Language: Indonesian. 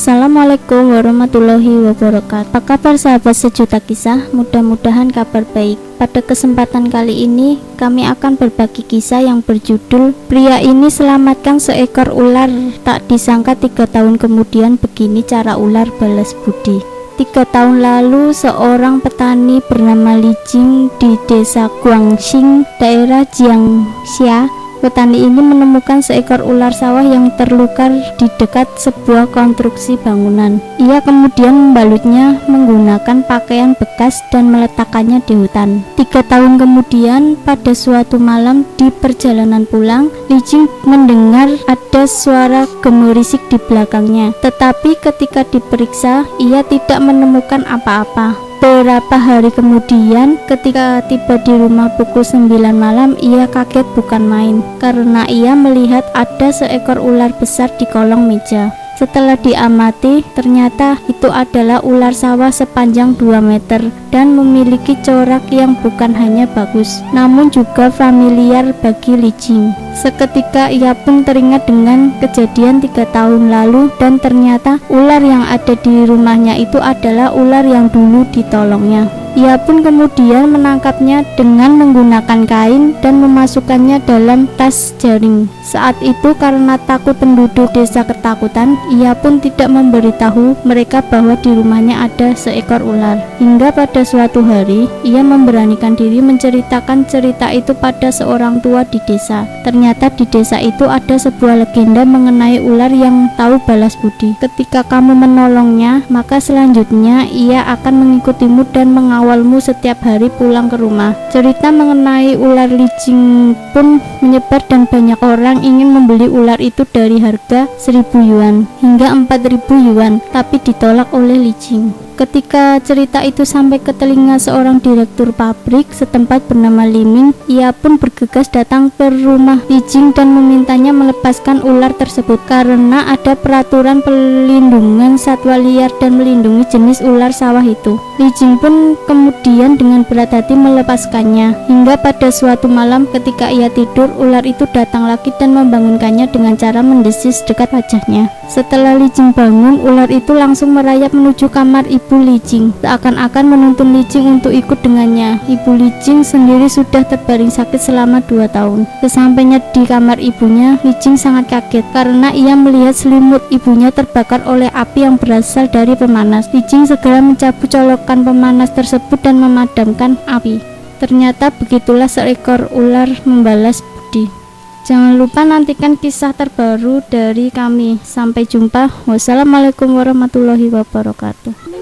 Assalamualaikum warahmatullahi wabarakatuh. Apa kabar sahabat sejuta kisah? Mudah-mudahan kabar baik. Pada kesempatan kali ini kami akan berbagi kisah yang berjudul Pria ini selamatkan seekor ular. Tak disangka 3 tahun kemudian begini cara ular balas budi. 3 tahun lalu seorang petani bernama Li Jing di desa Guangxing, daerah Jiangxia. Petani ini menemukan seekor ular sawah yang terluka di dekat sebuah konstruksi bangunan. Ia kemudian membalutnya menggunakan pakaian bekas dan meletakkannya di hutan. 3 tahun kemudian, pada suatu malam di perjalanan pulang, Li Jing mendengar ada suara gemerisik di belakangnya. Tetapi ketika diperiksa, ia tidak menemukan apa-apa. Beberapa hari kemudian, ketika tiba di rumah pukul 9 malam, ia kaget bukan main karena ia melihat ada seekor ular besar di kolong meja. Setelah diamati, ternyata itu adalah ular sawah sepanjang 2 meter dan memiliki corak yang bukan hanya bagus, namun juga familiar bagi Li Jing. Seketika ia pun teringat dengan kejadian 3 tahun lalu dan ternyata ular yang ada di rumahnya itu adalah ular yang dulu ditolongnya. Ia pun kemudian menangkapnya dengan menggunakan kain dan memasukkannya dalam tas jaring. Saat itu karena takut penduduk desa ketakutan, ia pun tidak memberitahu mereka bahwa di rumahnya ada seekor ular. Hingga pada suatu hari, ia memberanikan diri menceritakan cerita itu pada seorang tua di desa. Ternyata di desa itu ada sebuah legenda mengenai ular yang tahu balas budi. Ketika kamu menolongnya, maka selanjutnya ia akan mengikutimu dan mengawalmu setiap hari pulang ke rumah. Cerita mengenai ular Li Jing pun menyebar dan banyak orang ingin membeli ular itu dari harga 1.000 yuan hingga 4.000 yuan, tapi ditolak oleh Li Jing. Ketika cerita itu sampai ke telinga seorang direktur pabrik setempat bernama Li Ming, ia pun bergegas datang ke rumah Li Jing dan memintanya melepaskan ular tersebut karena ada peraturan pelindungan satwa liar dan melindungi jenis ular sawah itu. Li Jing pun kemudian dengan berat hati melepaskannya, hingga pada suatu malam ketika ia tidur, ular itu datang lagi dan membangunkannya dengan cara mendesis dekat wajahnya. Setelah Li Jing bangun, ular itu langsung merayap menuju kamar ibu Li Jing, seakan-akan menuntun Li Jing untuk ikut dengannya. Ibu Li Jing sendiri sudah terbaring sakit selama 2 tahun. Sesampainya di kamar ibunya, Li Jing sangat kaget karena ia melihat selimut ibunya terbakar oleh api yang berasal dari pemanas. Li Jing segera mencabut colokan pemanas tersebut dan memadamkan api. Ternyata begitulah seekor ular membalas budi. Jangan lupa nantikan kisah terbaru dari kami. Sampai jumpa. Wassalamualaikum warahmatullahi wabarakatuh.